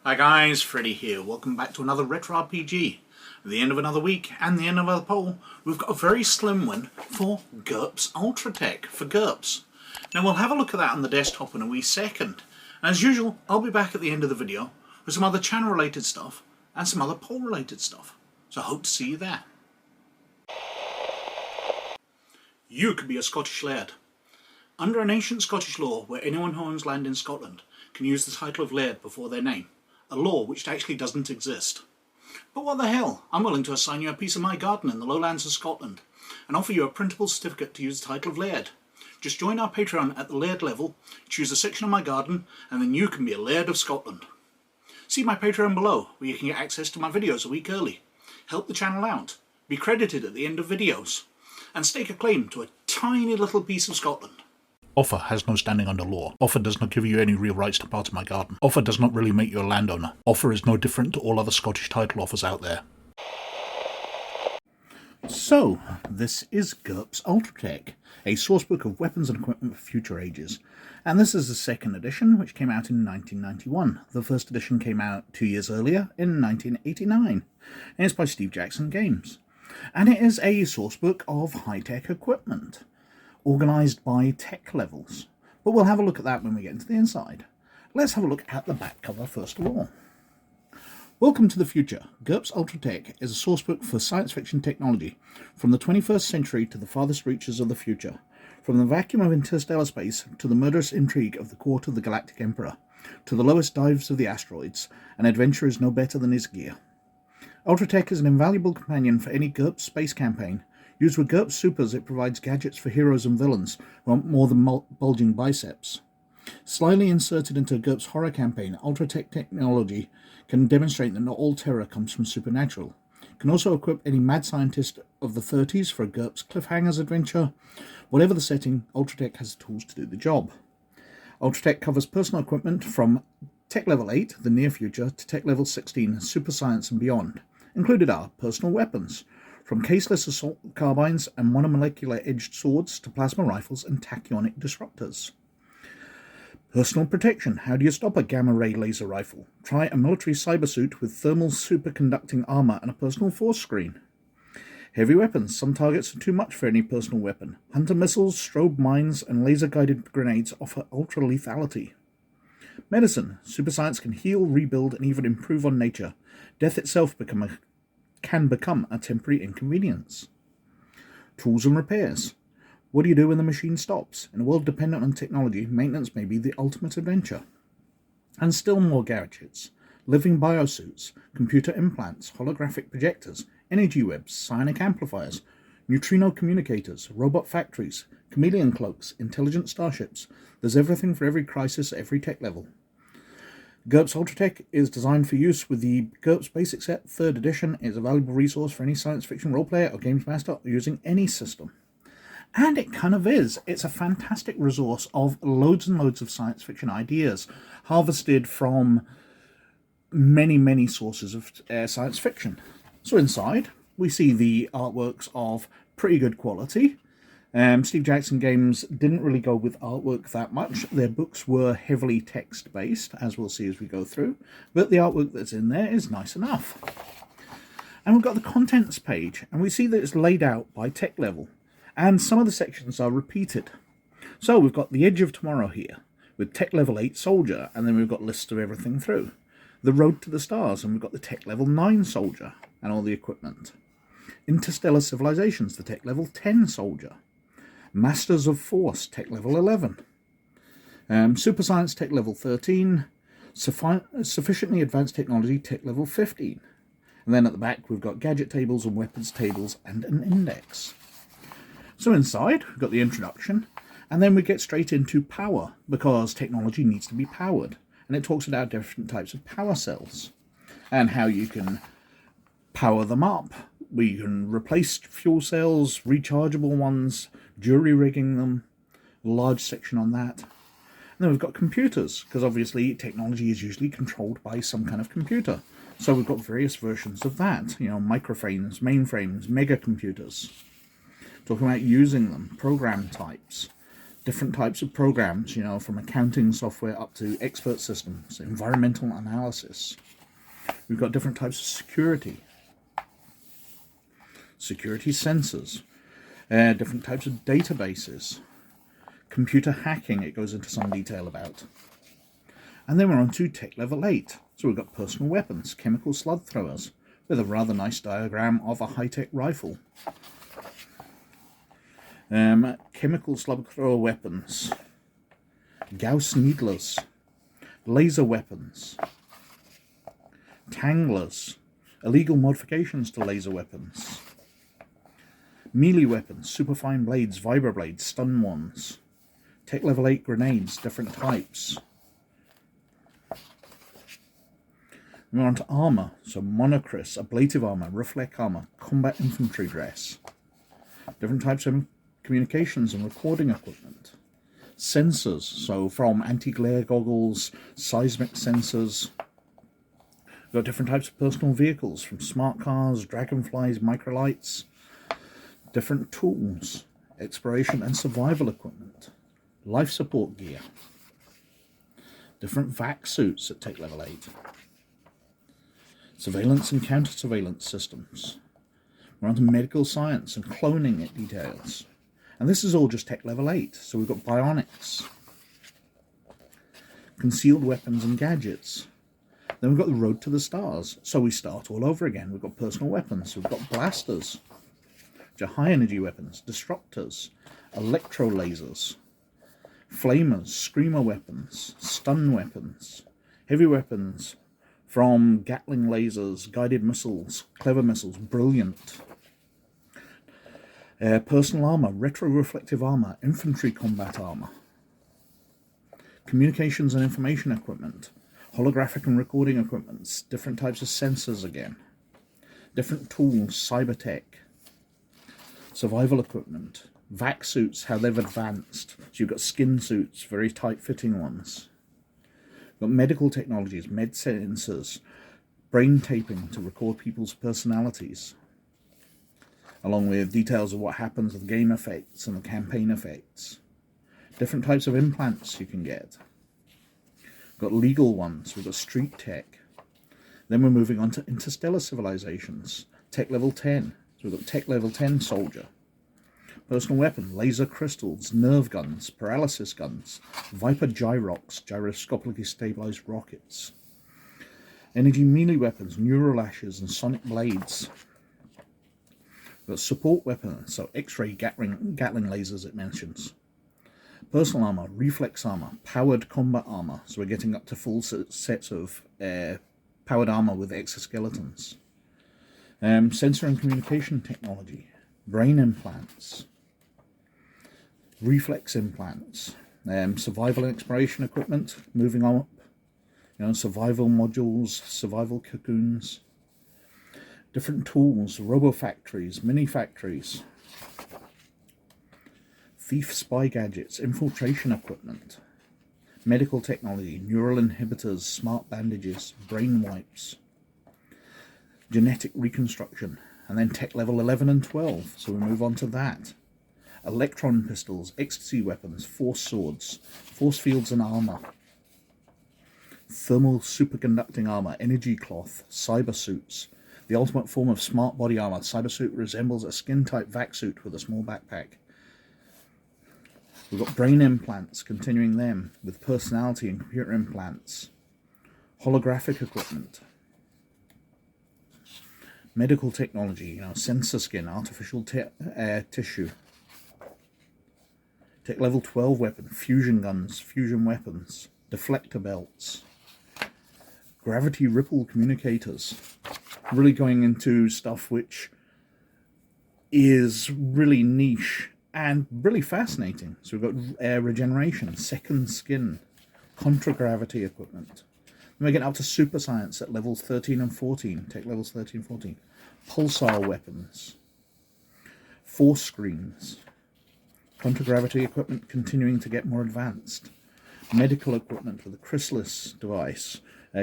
Hi guys, Freddy here. Welcome back to another Retro RPG. At the end of another week and the end of our poll, we've got a very slim one for GURPS Ultra-Tech for GURPS. Now we'll have a look at that on the desktop in a wee second. As usual, I'll be back at the end of the video with some other channel related stuff and some other poll related stuff. So I hope to see you there. You could be a Scottish Laird. Under an ancient Scottish law where anyone who owns land in Scotland can use the title of Laird before their name, a law which actually doesn't exist. But what the hell, I'm willing to assign you a piece of my garden in the lowlands of Scotland and offer you a printable certificate to use the title of Laird. Just join our Patreon at the Laird level, choose a section of my garden, and then you can be a Laird of Scotland. See my Patreon below, where you can get access to my videos a week early, help the channel out, be credited at the end of videos, and stake a claim to a tiny little piece of Scotland. Offer has no standing under law. Offer does not give you any real rights to part of my garden. Offer does not really make you a landowner. Offer is no different to all other Scottish title offers out there. So, this is GURPS Ultra-Tech, a sourcebook of weapons and equipment for future ages. And this is the second edition, which came out in 1991. The first edition came out 2 years earlier, in 1989. And it's by Steve Jackson Games. And it is a sourcebook of high-tech equipment, organised by tech levels. But we'll have a look at that when we get into the inside. Let's have a look at the back cover first of all. Welcome to the future. GURPS Ultra-Tech is a sourcebook for science fiction technology, from the 21st century to the farthest reaches of the future, from the vacuum of interstellar space to the murderous intrigue of the court of the Galactic Emperor, to the lowest dives of the asteroids. An adventure is no better than his gear. Ultra-Tech is an invaluable companion for any GURPS space campaign. Used with GURPS Supers, it provides gadgets for heroes and villains who want more than bulging biceps. Slyly inserted into a GURPS horror campaign, Ultra-Tech technology can demonstrate that not all terror comes from supernatural. It can also equip any mad scientist of the 30s for a GURPS cliffhangers adventure. Whatever the setting, Ultra-Tech has the tools to do the job. Ultra-Tech covers personal equipment from Tech Level 8, the near future, to Tech Level 16, super science and beyond. Included are personal weapons, from caseless assault carbines and monomolecular edged swords to plasma rifles and tachyonic disruptors. Personal protection. How do you stop a gamma-ray laser rifle? Try a military cybersuit with thermal superconducting armor and a personal force screen. Heavy weapons. Some targets are too much for any personal weapon. Hunter missiles, strobe mines, and laser-guided grenades offer ultra-lethality. Medicine. Super science can heal, rebuild, and even improve on nature. Death itself can become a temporary inconvenience. Tools and repairs. What do you do when the machine stops? In a world dependent on technology, maintenance may be the ultimate adventure. And still more gadgets. Living biosuits, computer implants, holographic projectors, energy webs, psionic amplifiers, neutrino communicators, robot factories, chameleon cloaks, intelligent starships. There's everything for every crisis at every tech level. GURPS Ultra-Tech is designed for use with the GURPS Basic Set 3rd edition. It is a valuable resource for any science fiction role player or games master using any system. And it kind of is. It's a fantastic resource of loads and loads of science fiction ideas, harvested from many, many sources of science fiction. So inside, we see the artworks of pretty good quality. Steve Jackson Games didn't really go with artwork that much. Their books were heavily text-based, as we'll see as we go through, but the artwork that's in there is nice enough. And we've got the contents page, and we see that it's laid out by tech level, and some of the sections are repeated. So we've got the Edge of Tomorrow here, with Tech Level 8 Soldier, and then we've got lists of everything through. The Road to the Stars, and we've got the Tech Level 9 Soldier, and all the equipment. Interstellar Civilizations, the Tech Level 10 Soldier. Masters of Force, Tech Level 11. Super Science, Tech Level 13. Sufficiently Advanced Technology, Tech Level 15. And then at the back we've got gadget tables and weapons tables and an index. So inside we've got the introduction, and then we get straight into power, because technology needs to be powered. And it talks about different types of power cells and how you can power them up. We can replace fuel cells, rechargeable ones, jury rigging them, a large section on that. And then we've got computers, because obviously technology is usually controlled by some kind of computer. So we've got various versions of that, microframes, mainframes, mega computers. Talking about using them, program types, Different types of programs, you know, from accounting software up to expert systems, environmental analysis. We've got different types of security sensors, different types of databases, computer hacking, it goes into some detail about. And then we're on to tech level 8. So we've got personal weapons, chemical slug throwers, with a rather nice diagram of a high-tech rifle. Chemical slug thrower weapons, Gauss needlers, laser weapons, tanglers, illegal modifications to laser weapons, melee weapons, superfine blades, vibroblades, stun ones, tech level 8 grenades, different types. We're on to armour, so monocris, ablative armour, reflect armour, combat infantry dress, different types of communications and recording equipment. Sensors, so from anti-glare goggles, seismic sensors. We've got different types of personal vehicles, from smart cars, dragonflies, microlights. Different tools, exploration and survival equipment. Life support gear. Different vac suits at tech level 8. Surveillance and counter-surveillance systems. We're on to medical science and cloning it details. And this is all just tech level 8. So we've got bionics, concealed weapons and gadgets. Then we've got the road to the stars. So we start all over again. We've got personal weapons. We've got blasters, which are high energy weapons, disruptors, electro lasers, flamers, screamer weapons, stun weapons, heavy weapons from Gatling lasers, guided missiles, clever missiles, brilliant. Personal armor, retro-reflective armor, infantry combat armor, communications and information equipment, holographic and recording equipments, different types of sensors again, different tools, cyber tech, survival equipment, vac suits, how they've advanced. So you've got skin suits, very tight-fitting ones. You've got medical technologies, med sensors, brain taping to record people's personalities, along with details of what happens with game effects and the campaign effects. Different types of implants you can get. We've got legal ones, we've got street tech. Then we're moving on to interstellar civilizations, tech level 10. So we've got tech level 10 soldier. Personal weapon, laser crystals, nerve guns, paralysis guns, Viper gyrox, gyroscopically stabilized rockets. Energy melee weapons, neural lashes and sonic blades. We've got support weapons, so X-ray Gatling lasers it mentions. Personal armor, reflex armor, powered combat armor, so we're getting up to full sets of powered armor with exoskeletons. Sensor and communication technology, brain implants, reflex implants, survival and exploration equipment, moving on up, survival modules, survival cocoons, different tools, robo-factories, mini-factories, thief spy gadgets, infiltration equipment, medical technology, neural inhibitors, smart bandages, brain wipes, genetic reconstruction, and then tech level 11 and 12, so we move on to that. Electron pistols, ecstasy weapons, force swords, force fields and armor, thermal superconducting armor, energy cloth, cyber suits. The ultimate form of smart body armor, cyber suit resembles a skin-type vac suit with a small backpack. We've got brain implants, continuing them with personality and computer implants, holographic equipment, medical technology, sensor skin, artificial tissue. Tech level 12 weapon, fusion guns, fusion weapons, deflector belts, gravity ripple communicators. Really going into stuff which is really niche and really fascinating. So we've got air regeneration, second skin, contragravity equipment. Then we get up to super science at levels 13 and 14, tech levels 13 and 14. Pulsar weapons, force screens, contragravity equipment continuing to get more advanced, medical equipment with a chrysalis device,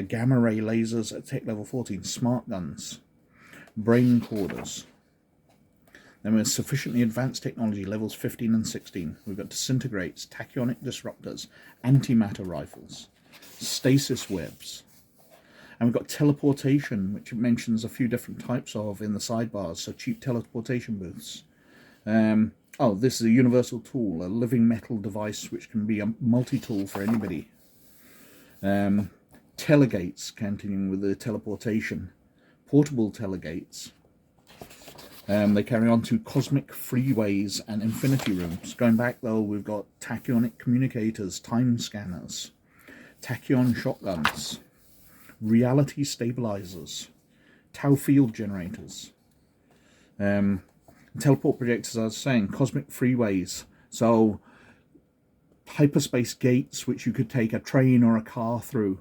gamma ray lasers at tech level 14, smart guns, brain corders. Then we're sufficiently advanced technology, levels 15 and 16. We've got disintegrates, tachyonic disruptors, antimatter rifles, stasis webs. And we've got teleportation, which it mentions a few different types of in the sidebars, so cheap teleportation booths. Oh, this is a universal tool, a living metal device which can be a multi-tool for anybody. Telegates, continuing with the teleportation. Portable telegates. They carry on to cosmic freeways and infinity rooms. Going back though, we've got tachyonic communicators, time scanners, tachyon shotguns, reality stabilizers, tau field generators, teleport projectors, as I was saying, cosmic freeways, so hyperspace gates which you could take a train or a car through,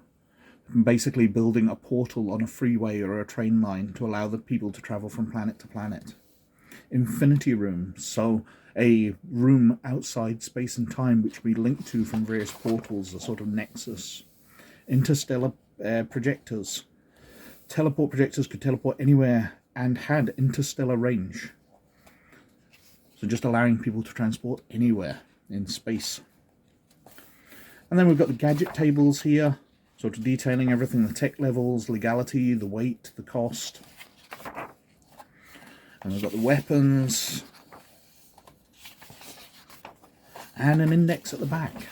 basically building a portal on a freeway or a train line to allow the people to travel from planet to planet. Infinity rooms, so a room outside space and time which we link to from various portals, a sort of nexus. Interstellar projectors. Teleport projectors could teleport anywhere and had interstellar range. So just allowing people to transport anywhere in space. And then we've got the gadget tables here, sort of detailing everything, the tech levels, legality, the weight, the cost. And we've got the weapons. And an index at the back.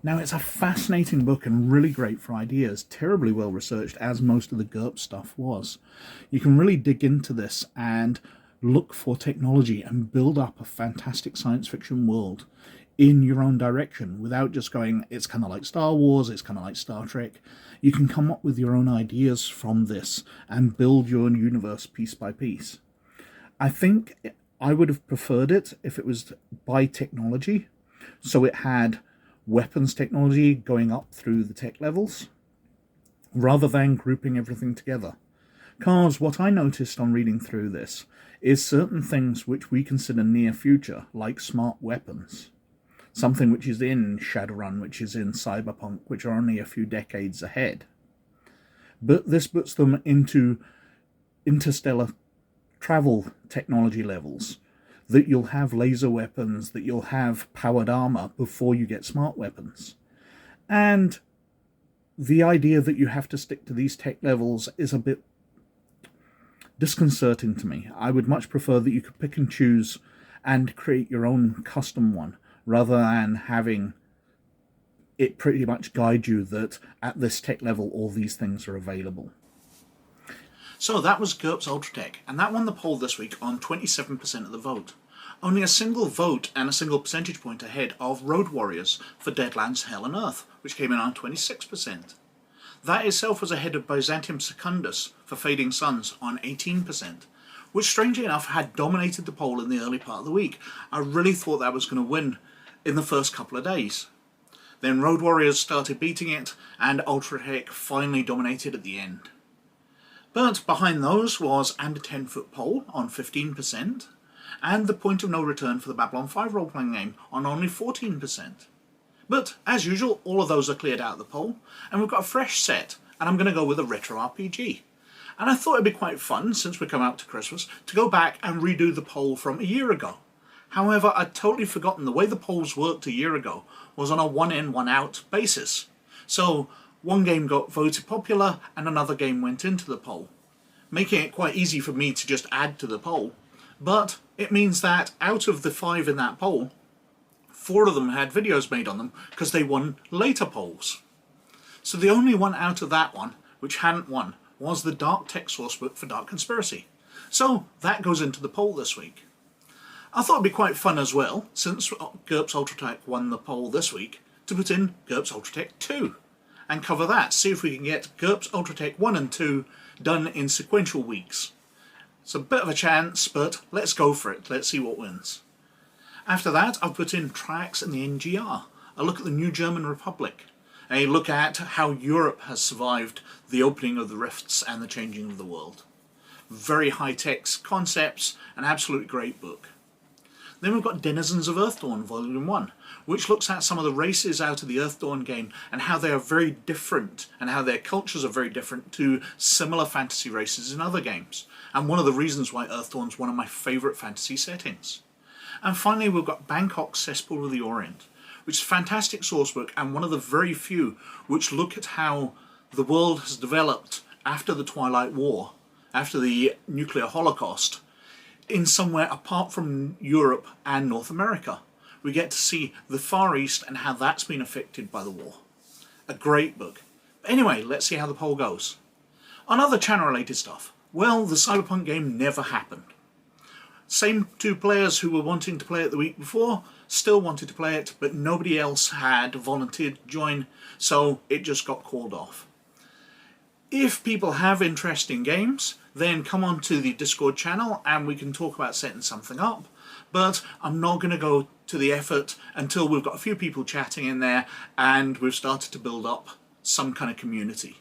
Now, it's a fascinating book and really great for ideas, terribly well researched, as most of the GURPS stuff was. You can really dig into this and look for technology and build up a fantastic science fiction world in your own direction without just going, it's kind of like Star Wars, it's kind of like Star Trek. You can come up with your own ideas from this and build your own universe piece by piece. I think I would have preferred it if it was by technology, so it had weapons technology going up through the tech levels, rather than grouping everything together. Because what I noticed on reading through this is certain things which we consider near future, like smart weapons, something which is in Shadowrun, which is in Cyberpunk, which are only a few decades ahead. But this puts them into interstellar travel technology levels, that you'll have laser weapons, that you'll have powered armor before you get smart weapons. And the idea that you have to stick to these tech levels is a bit disconcerting to me. I would much prefer that you could pick and choose and create your own custom one, rather than having it pretty much guide you that at this tech level all these things are available. So that was GURPS Ultra-Tech, and that won the poll this week on 27% of the vote. Only a single vote and a single percentage point ahead of Road Warriors for Deadlands Hell and Earth, which came in on 26%. That itself was ahead of Byzantium Secundus for Fading Suns on 18%, which strangely enough had dominated the poll in the early part of the week. I really thought that was going to win in the first couple of days. Then Road Warriors started beating it, and Ultra-Tech finally dominated at the end. But behind those was And a 10-Foot Pole on 15%, and The Point of No Return for the Babylon 5 role-playing game on only 14%. But, as usual, all of those are cleared out of the poll, and we've got a fresh set, and I'm going to go with a retro RPG. And I thought it'd be quite fun, since we come out to Christmas, to go back and redo the poll from a year ago. However, I'd totally forgotten the way the polls worked a year ago was on a one-in, one-out basis. So, one game got voted popular, and another game went into the poll, making it quite easy for me to just add to the poll. But it means that out of the 5 in that poll, 4 of them had videos made on them because they won later polls. So the only one out of that one which hadn't won was the Dark Tech Sourcebook for Dark Conspiracy. So that goes into the poll this week. I thought it'd be quite fun as well, since GURPS Ultra-Tech won the poll this week, to put in GURPS Ultra-Tech 2 and cover that, see if we can get GURPS Ultra-Tech 1 and 2 done in sequential weeks. It's a bit of a chance, but let's go for it. Let's see what wins. After that, I've put in Triax and the NGR, a look at the new German Republic, a look at how Europe has survived the opening of the rifts and the changing of the world. Very high-tech concepts, an absolutely great book. Then we've got Denizens of Earthdawn Volume 1, which looks at some of the races out of the Earthdawn game and how they are very different and how their cultures are very different to similar fantasy races in other games. And one of the reasons why Earthdawn's one of my favourite fantasy settings. And finally we've got Bangkok's Cesspool of the Orient, which is a fantastic sourcebook and one of the very few which look at how the world has developed after the Twilight War, after the nuclear holocaust, in somewhere apart from Europe and North America. We get to see the Far East and how that's been affected by the war. A great book. But anyway, let's see how the poll goes. On other channel related stuff, well, the Cyberpunk game never happened. Same two players who were wanting to play it the week before still wanted to play it, but nobody else had volunteered to join, so it just got called off. If people have interest in games, then come on to the Discord channel and we can talk about setting something up, but I'm not going to go to the effort until we've got a few people chatting in there and we've started to build up some kind of community.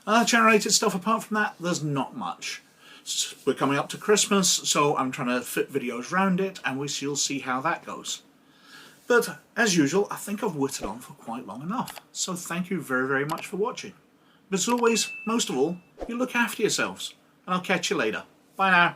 Channel-related stuff, apart from that, there's not much. We're coming up to Christmas, so I'm trying to fit videos around it, and we shall see how that goes. But, as usual, I think I've whittled on for quite long enough, so thank you very, very much for watching. But as always, most of all, you look after yourselves, and I'll catch you later. Bye now.